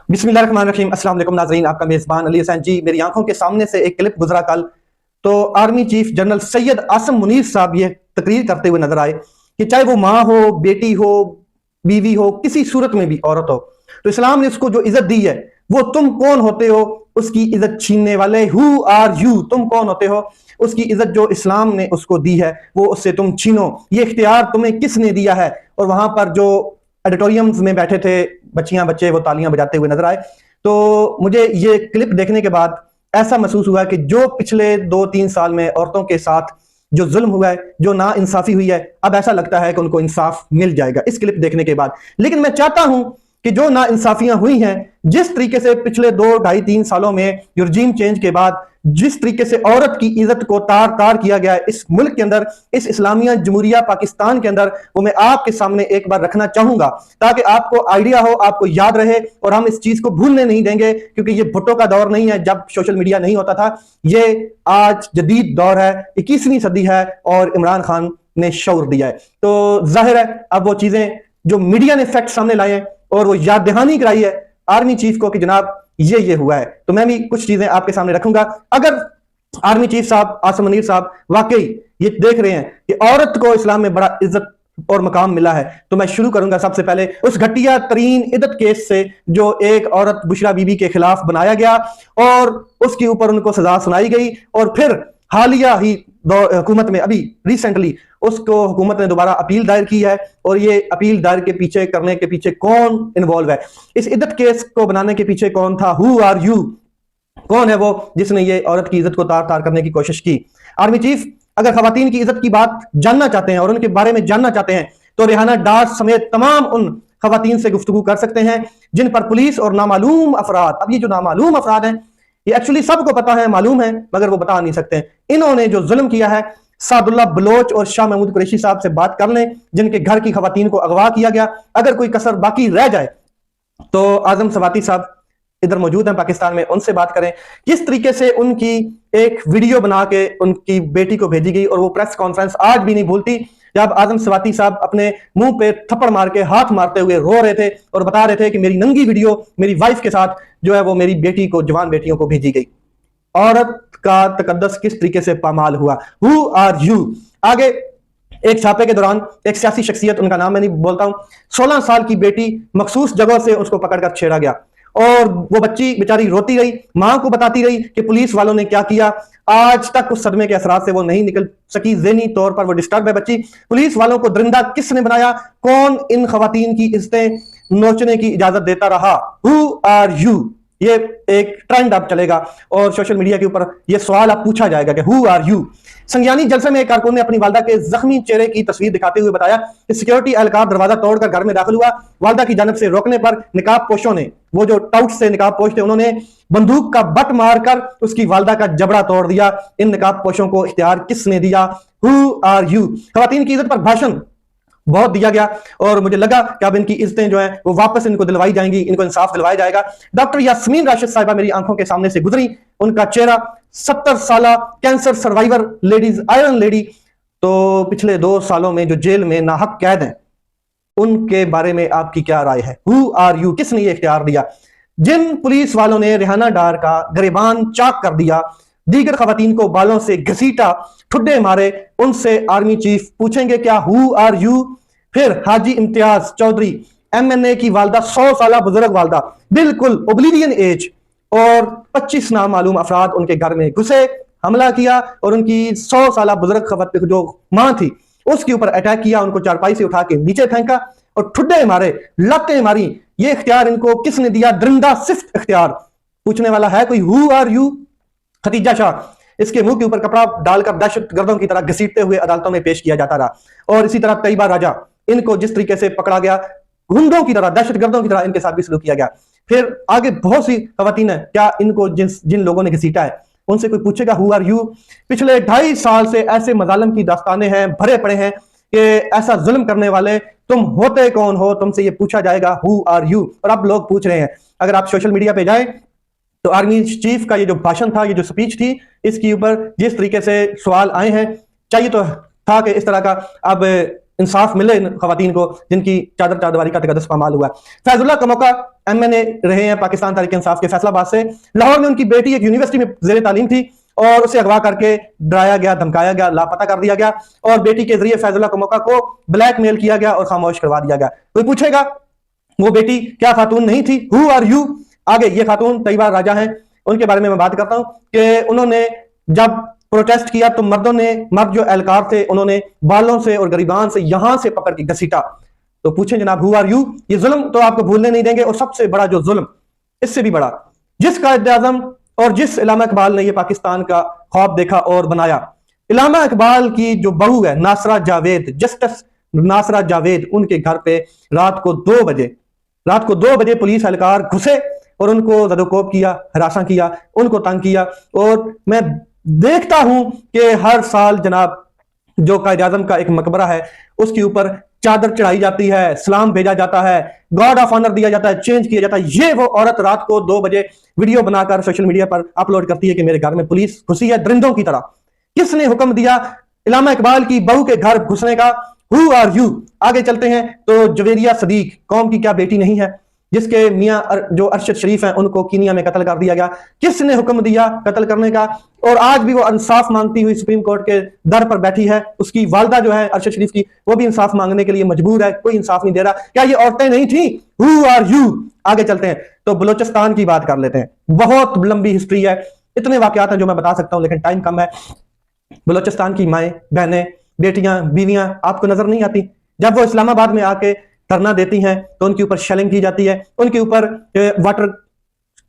बिस्मिल्लाहिर्रहमानिर्रहीम। अस्सलाम वालेकुम नाज़रीन, आपका मेज़बान अली हसन जी। मेरी आंखों के सामने से एक क्लिप गुजरा कल, तो army chief general Syed Asim Munir साहब ये तकरीर करते हुए नजर आए कि चाहे वो माँ हो, बेटी हो, बीवी हो, किसी सूरत में भी औरत हो, तो इस्लाम ने उसको जो इज्जत दी है, वो तुम कौन होते हो उसकी इज्जत छीनने वाले? Who are you? तुम कौन होते हो? उसकी इज्जत जो इस्लाम ने उसको दी है वो उससे तुम छीनो। ये इख्तियार तुम्हें किसने दिया है? और वहां पर जो ऑडिटोरियम्स में बैठे थे बच्चियां बच्चे, वो तालियां बजाते हुए नजर आए। तो मुझे ये क्लिप देखने के बाद ऐसा महसूस हुआ कि जो पिछले 2-3 साल में औरतों के साथ जो जुल्म हुआ है, जो ना इंसाफी हुई है, अब ऐसा लगता है कि उनको इंसाफ मिल जाएगा इस क्लिप देखने के बाद। लेकिन मैं चाहता हूं कि जो ना इंसाफियां हुई हैं, जिस तरीके से पिछले 2-2.5-3 सालों में रजीम चेंज के बाद जिस तरीके से औरत की इज्जत को तार तार किया गया है इस मुल्क के अंदर, इस इस्लामिया जमहूरिया पाकिस्तान के अंदर, वो मैं आपके सामने एक बार रखना चाहूंगा ताकि आपको आइडिया हो, आपको याद रहे, और हम इस चीज को भूलने नहीं देंगे। क्योंकि ये भुट्टो का दौर नहीं है जब सोशल मीडिया नहीं होता था, ये आज जदीद दौर है, 21वीं सदी है, और इमरान खान ने शौर दिया है। तो जाहिर है अब वो चीजें जो मीडिया ने फैक्ट सामने लाए हैं और वो याद दहानी कराई है आर्मी चीफ को कि जनाब ये हुआ है, तो मैं भी कुछ चीजें आपके सामने रखूंगा। अगर आर्मी चीफ साहब आसम मुनीर साहब वाकई ये देख रहे हैं कि औरत को इस्लाम में बड़ा इज्जत और मकाम मिला है, तो मैं शुरू करूंगा सबसे पहले उस घटिया तरीन इद्दत केस से जो एक औरत बुशरा बीबी के खिलाफ बनाया गया और उसके ऊपर उनको सजा सुनाई गई, और फिर हालिया ही हुकूमत में अभी रिसेंटली उसको हुकूमत ने दोबारा अपील दायर की है। और ये अपील दायर के पीछे करने के पीछे कौन इन्वॉल्व है, इस इद्दत केस को बनाने के पीछे कौन था? Who are you? कौन है वो जिसने ये औरत की इज्जत को तार तार करने की कोशिश की? आर्मी चीफ अगर खवातीन की इज्जत की बात जानना चाहते हैं और उनके बारे में जानना चाहते हैं तो रेहाना डार समेत तमाम उन खवातीन से गुफ्तगू कर सकते हैं जिन पर पुलिस और नामालूम अफराद, अब ये जो नामालूम अफराद हैं ये एक्चुअली सबको पता है, मालूम है, मगर वो बता नहीं सकते। इन्होंने जो जुल्म किया है, सादुल्ला बलोच और शाह महमूद कुरैशी साहब से बात कर लें जिनके घर की खवातीन को अगवा किया गया। अगर कोई कसर बाकी रह जाए तो आजम सवाती साहब इधर मौजूद हैं पाकिस्तान में, उनसे बात करें किस तरीके से उनकी एक वीडियो बना के उनकी बेटी को भेजी गई। और वो प्रेस कॉन्फ्रेंस आज भी नहीं भूलती जब आजम सवाती साहब अपने मुंह पे थप्पड़ मार के हाथ मारते हुए रो रहे थे और बता रहे थे कि मेरी नंगी वीडियो मेरी वाइफ के साथ जो है वो मेरी बेटी को, जवान बेटियों को भेजी गई। औरत का तकद्दस किस तरीके से पामाल हुआ। Who are you? आगे एक छापे के दौरान एक सियासी शख्सियत, उनका नाम मैं नहीं बोलता हूं, 16 साल की बेटी मखसूस जगह से उसको पकड़कर छेड़ा गया और वो बच्ची बेचारी रोती रही, मां को बताती रही कि पुलिस वालों ने क्या किया। आज तक उस सदमे के असरात से वो नहीं निकल सकी, ज़हनी तौर पर वो डिस्टर्ब है बच्ची। पुलिस वालों को दरिंदा किसने बनाया? कौन इन खवातीन की इज्जतें नोचने की इजाजत देता रहा? Who are you? ये एक ट्रेंड अब चलेगा और सोशल मीडिया के ऊपर ये सवाल अब पूछा जाएगा कि हु आर यू? संज्ञानी जलसे में एक कारकुन ने अपनी वालदा के जख्मी चेहरे की तस्वीर दिखाते हुए बताया कि सिक्योरिटी एहलकार दरवाजा तोड़कर घर में दाखिल हुआ। वालदा की जानब से रोकने पर निकाब पोशों ने, वो जो टाउट से निकाब पोश थे, उन्होंने बंदूक का बट मारकर उसकी वालदा का जबड़ा तोड़ दिया। इन निकाब पोशों को इख्तियार किसने दिया? Who are you? खवातीन की इज्जत पर भाषण बहुत दिया गया और मुझे लगा कि अब इनकी इज्जतें जो हैं वो वापस इनको दिलवाई जाएंगी, इनको इंसाफ दिलवाया जाएगा। डॉक्टर यास्मीन राशिद साहिबा मेरी आंखों के सामने से गुजरी, उनका चेहरा 70 साल cancer survivor ladies, iron lady, तो पिछले 2 सालों में जो जेल में नाहक कैद हैं, उनके बारे में आपकी क्या राय है? Who are you? किसने ये इख्तियार दिया? जिन पुलिस वालों ने रेहाना डार का गिरेबान चाक कर दिया, दीगर खवातीन को बालों से घसीटा, ठुड्डे मारे, उनसे आर्मी चीफ पूछेंगे क्या हु आर यू? फिर हाजी इम्तियाज चौधरी, MNA की वालदा, 100 साल बुजुर्ग वालदा, बिल्कुल ओब्लिवियन एज, और 25 नामालूम अफराद उनके घर में घुसे, हमला किया और उनकी 100 साल बुजुर्ग खवातीन जो मां थी उसके ऊपर अटैक किया, उनको चारपाई से उठा के नीचे फेंका और ठुड्डे मारे, लतें मारी। ये इख्तियार इनको किसने दिया? दरिंदा सिफ्त इख्तियार। पूछने वाला है कोई? Who are you? Khadija Shah, इसके मुंह के ऊपर कपड़ा डालकर दहशतगर्दों की तरह घसीटते हुए अदालतों में पेश किया जाता रहा। और इसी तरह तैयबा राजा, इनको जिस तरीके से पकड़ा गया, गुंडों की तरह, दहशतगर्दों की तरह इनके साथ भी सलूक किया गया। फिर आगे बहुत सी खवातीन है, क्या इनको जिन लोगों ने घसीटा है उनसे कोई पूछेगा हु आर यू? पिछले 2.5 साल से ऐसे मजालम की दास्तानें हैं, भरे पड़े हैं कि ऐसा जुल्म करने वाले तुम होते कौन हो? तुमसे ये पूछा जाएगा हु आर यू? और अब लोग पूछ रहे हैं, अगर आप सोशल मीडिया पे जाए तो आर्मी चीफ का ये जो भाषण था, ये जो स्पीच थी, इसके ऊपर जिस तरीके से सवाल आए हैं, चाहिए तो था कि इस तरह का अब इंसाफ मिले इन खवातीन को जिनकी चादर चादवारी का तकदस पामाल हुआ। फैजुल्लाह कमोका MNA रहे हैं पाकिस्तान तहरीक इंसाफ के फैसलाबाद से। लाहौर में उनकी बेटी एक यूनिवर्सिटी में जेर तालीम थी और उसे अगवा करके डराया गया, धमकाया गया, लापता कर दिया गया और बेटी के जरिए फैजुल्लाह कमोका को ब्लैकमेल किया गया और खामोश करवा दिया गया। कोई पूछेगा वो बेटी क्या खातून नहीं थी? Who are you? आगे ये खातून तैयबा राजा हैं, उनके बारे में मैं बात करता हूं कि उन्होंने जब प्रोटेस्ट किया तो मर्द जो एहलकार थे उन्होंने बालों से और गरीबान से यहां से पकड़ के घसीटा। तो पूछें जनाब हु आर यू? ये जुल्म तो आपको भूलने नहीं देंगे। और सबसे बड़ा जो जुल्म, इससे भी बड़ा, जिस कायद-ए-आज़म और जिस इलामा इकबाल ने ये पाकिस्तान का ख्वाब देखा और बनाया, इलामा इकबाल की जो बहू है नासरा जावेद, जस्टिस नासरा जावेद, उनके घर पे रात को 2 बजे पुलिस एहलकार घुसे और उनको ज़दोकोब किया, हरासा किया, उनको तंग किया। और मैं देखता हूं कि हर साल जनाब जो कायद-ए-आज़म का एक मकबरा है उसके ऊपर चादर चढ़ाई जाती है, सलाम भेजा जाता है, गॉड ऑफ ऑनर दिया जाता है, चेंज किया जाता है। ये वो औरत रात को 2 बजे वीडियो बनाकर सोशल मीडिया पर अपलोड करती है कि मेरे घर में पुलिस घुसी है दरिंदों की तरह। किसने हुक्म दिया इलामा इकबाल की बहू के घर घुसने का? Who are you? आगे चलते हैं तो जवेरिया सदीक कौम की क्या बेटी नहीं है, जिसके मियां जो अरशद शरीफ हैं उनको कीनिया में कत्ल कर दिया गया। किसने हुक्म दिया कत्ल करने का? और आज भी वो इंसाफ मांगती हुई सुप्रीम कोर्ट के दर पर बैठी है। उसकी वालदा जो है अरशद शरीफ की, वो भी इंसाफ मांगने के लिए मजबूर है, कोई इंसाफ नहीं दे रहा। क्या ये औरतें नहीं थी? Who are you? आगे चलते हैं तो बलोचिस्तान की बात कर लेते हैं। बहुत लंबी हिस्ट्री है, इतने वाकयात हैं जो मैं बता सकता हूं लेकिन टाइम कम है। बलोचिस्तान की माएं, बहनें, बेटियां, बीवियां आपको नजर नहीं आती। जब वो इस्लामाबाद में आके धरना देती हैं तो उनके ऊपर शेलिंग की जाती है, उनके ऊपर वाटर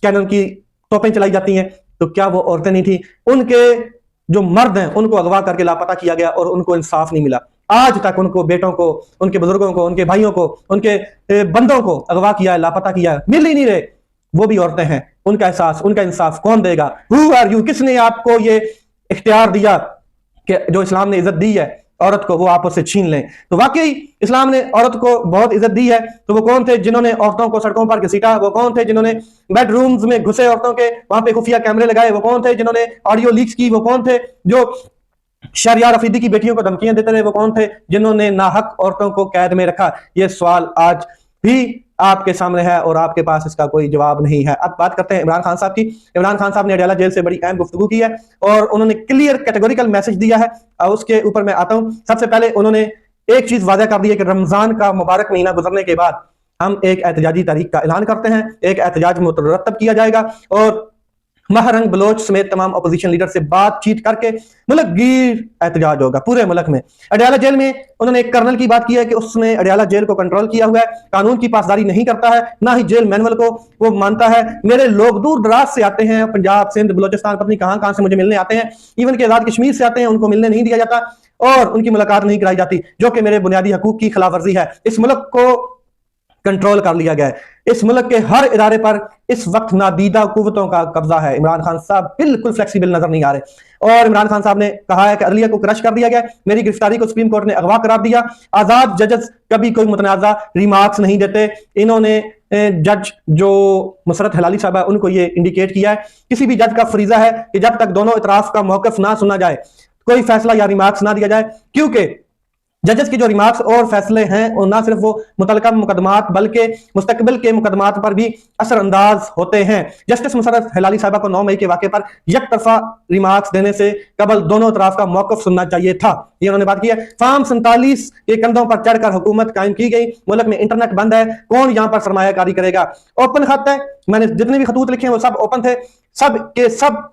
कैनन की तोपें चलाई जाती हैं। तो क्या वो औरतें नहीं थी? उनके जो मर्द हैं उनको अगवा करके लापता किया गया और उनको इंसाफ नहीं मिला। आज तक उनको, बेटों को, उनके बुजुर्गों को, उनके भाइयों को, उनके बंदों को अगवा किया है, लापता किया है, मिल ही नहीं रहे। वो भी औरतें हैं, उनका एहसास, उनका इंसाफ कौन देगा? Who are you? किसने आपको ये इख्तियार दिया कि जो इस्लाम ने इज्जत दी है औरत को वो आप उससे छीन लें? तो वाकई इस्लाम ने औरत को बहुत इज्जत दी है। तो वो कौन थे जिन्होंने औरतों को सड़कों पर घसीटा? वो कौन थे जिन्होंने बेडरूम्स में घुसे औरतों के, वहां पे खुफिया कैमरे लगाए? वो कौन थे जिन्होंने ऑडियो लीक्स की? वो कौन थे जो शहरयार अफरीदी की बेटियों को धमकियां देते रहे? वो कौन थे जिन्होंने नाहक औरतों को कैद में रखा? ये सवाल आज भी आपके सामने है और आपके पास इसका कोई जवाब नहीं है। अब बात करते हैं इमरान खान साहब की। इमरान खान साहब ने अडयाला जेल से बड़ी अहम गुफ्तगू की है और उन्होंने क्लियर कैटेगोरिकल मैसेज दिया है। उसके ऊपर मैं आता हूं। सबसे पहले उन्होंने एक चीज वादा कर दी है कि रमजान का मुबारक महीना गुजरने के बाद हम एक एहतजाजी तारीख का ऐलान करते हैं, एक एहतजाज मुतरतब किया जाएगा और महरंग बलोच समेत तमाम अपोजिशन लीडर से बातचीत करके मुल्क गिर एहतजाज होगा पूरे मुल्क में। अडयाला जेल में उन्होंने एक कर्नल की बात की है कि उसने अडयाला जेल को कंट्रोल किया हुआ है, कानून की पासदारी नहीं करता है, ना ही जेल मैनुअल को वो मानता है। मेरे लोग दूर दराज से आते हैं, पंजाब, सिंध, बलोचिस्तान, पत्नी कहां से मुझे मिलने आते हैं, इवन के आजाद कश्मीर से आते हैं, उनको मिलने नहीं दिया जाता और उनकी मुलाकात नहीं कराई जाती, जो कि मेरे बुनियादी हकूक की खिलाफवर्जी है। इस मुल्क को कंट्रोल कर लिया गया है, इस मुल्क के हर इदारे पर इस वक्त नादीदा कुव्वतों का कब्जा है। इमरान खान साहब बिल्कुल फ्लेक्सिबल नजर नहीं आ रहे और इमरान खान साहब ने कहा है कि अदलिया को क्रश कर दिया गया, मेरी गिरफ्तारी को सुप्रीम कोर्ट ने अगवा करार दिया। आजाद जजेस कभी कोई मुतनाज़ा रिमार्क्स नहीं देते। इन्होंने जज जो मुसरत हलाली साहब है उनको ये इंडिकेट किया है, किसी भी जज का फरीजा है कि जब तक दोनों इतराफ का मौकफ ना सुना जाए, कोई फैसला या रिमार्क्स ना दिया जाए, क्योंकि जजेस के जो रिमार्क्स और फैसले हैं और ना सिर्फ वो मुतलका मुकदमात बल्कि मुस्तकबिल के मुकदमात पर भी असरअंदाज होते हैं। जस्टिस मुसरत हलाली साहबा को 9 मई के वाक़े पर एक तरफा रिमार्क्स देने से कबल दोनों तरफ का मौकफ सुनना चाहिए था, ये उन्होंने बात की है। फार्म 47 के कंधों पर चढ़कर हुकूमत कायम की गई, मुल्क में इंटरनेट बंद है, कौन यहाँ पर सरमायाकारी करेगा? ओपन खत है, मैंने जितने भी खतूत लिखे हैं वो सब ओपन थे, सब के सब,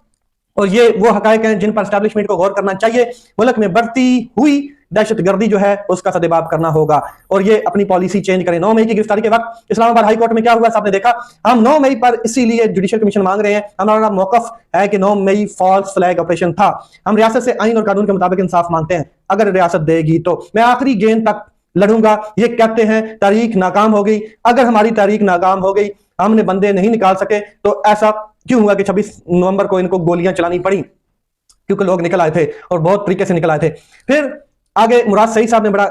और ये वो हकायक हैं जिन पर एस्टैब्लिशमेंट को गौर करना चाहिए। मुल्क में बढ़ती हुई दहशतगर्दी जो है उसका सदेबाब करना होगा और ये अपनी पॉलिसी चेंज करें। 9 मई की गिरफ्तारी के वक्त इस्लामाबाद हाई कोर्ट में क्या हुआ आपने देखा। हम 9 मई पर इसीलिए जुडिशियल कमीशन मांग रहे हैं, हमारा मौकफ है कि 9 मई फॉल्स फ्लैग ऑपरेशन था। हम रियासत से आइन और कानून के मुताबिक इंसाफ मांगते हैं, अगर रियासत देगी तो मैं आखिरी गेंद तक लड़ूंगा। ये कहते हैं तारीख नाकाम हो गई, अगर हमारी तारीख नाकाम हो गई, हमने बंदे नहीं निकाल सके, तो ऐसा क्यों हुआ कि 26 नवंबर को इनको गोलियां चलानी पड़ी? क्योंकि लोग निकल आए थे और बहुत तरीके से निकल आए थे। फिर आगे मुराद सईद साहब ने बड़ा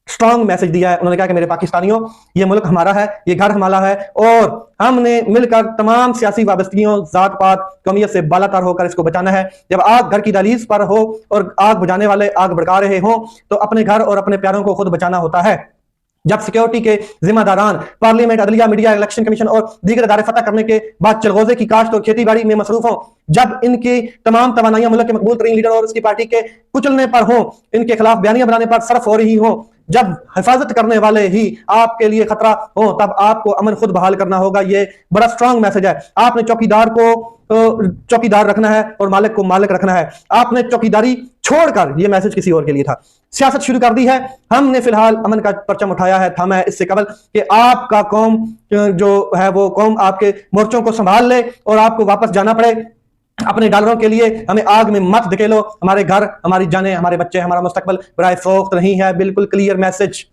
स्ट्रॉन्ग मैसेज दिया है। उन्होंने कहा कि मेरे पाकिस्तानियों, ये मुल्क हमारा है, ये घर हमारा है, और हमने मिलकर तमाम सियासी वाबस्तगियों, जात पात, कौमियत से बालातर होकर इसको बचाना है। जब आग घर की दहलीज पर हो और आग बुझाने वाले आग भड़का रहे हों, तो अपने घर और अपने प्यारों को खुद बचाना होता है। जब सिक्योरिटी के जिम्मेदारान पार्लियामेंट, अदलिया, मीडिया, इलेक्शन कमीशन और दीगर इदारे फतह करने के बाद चलगोजे की काश्त और खेती बाड़ी में मसरूफ हों, जब इनकी तमाम तवानाइयां मुल्क के मकबूल तरीन लीडर और उसकी पार्टी के कुचलने पर हों, इनके खिलाफ बयानियां बनाने पर सर्फ हो रही हों, जब हिफाजत करने वाले ही आपके लिए खतरा हो, तब आपको अमन खुद बहाल करना होगा। ये बड़ा स्ट्रांग मैसेज है। आपने चौकीदार को चौकीदार रखना है और मालिक को मालिक रखना है। आपने चौकीदारी छोड़कर, यह मैसेज किसी और के लिए था, सियासत शुरू कर दी है। हमने फिलहाल अमन का परचम उठाया है, थमा है इससे कबल कि आपका कौम जो है वो कौम आपके मोर्चों को संभाल ले और आपको वापस जाना पड़े अपने डॉलरों के लिए। हमें आग में मत धकेलो। हमारे घर, हमारी जानें, हमारे बच्चे, हमारा मुस्तकबल बराए फरोख्त नहीं है। बिल्कुल क्लियर मैसेज,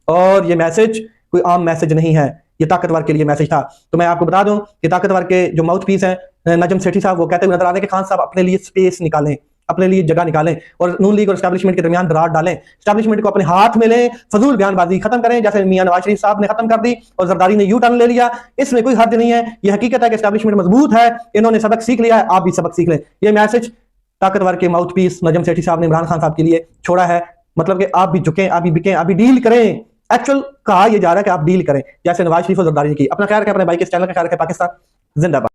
और ये मैसेज कोई आम मैसेज नहीं है, ये ताकतवर के लिए मैसेज था। तो मैं आपको बता दूं कि ताकतवर के जो माउथ पीस हैं नजम सेठी साहब, वो कहते हुए नजर आ रहे हैं कि खान साहब अपने लिए स्पेस निकालें, अपने लिए जगह निकालें और नून लीग और एस्टैब्लिशमेंट के दरमियान दरार डालें। एस्टैब्लिशमेंट को अपने हाथ में लें, फजूल बयानबाजी खत्म करें, जैसे मियां नवाज शरीफ साहब ने खत्म कर दी और जरदारी ने यू टर्न ले लिया। इसमें कोई हर्ज नहीं है। यह हकीकत है कि एस्टैब्लिशमेंट मजबूत है, इन्होंने सबक सीख लिया है, आप भी सबक सीख लें। यह मैसेज ताकतवर के माउथ पीस नजम सेठी साहब ने इमरान खान साहब के लिए छोड़ा है। मतलब कि आप भी झुकें, आप भी बिकें, आप भी डील करें। एक्चुअल कहा यह जा रहा है कि आप डील करें, जैसे नवाज शरीफ और जरदारी ने की। अपना ख्याल रखें, अपने भाई के चैनल का ख्याल रखें। पाकिस्तान जिंदाबाद।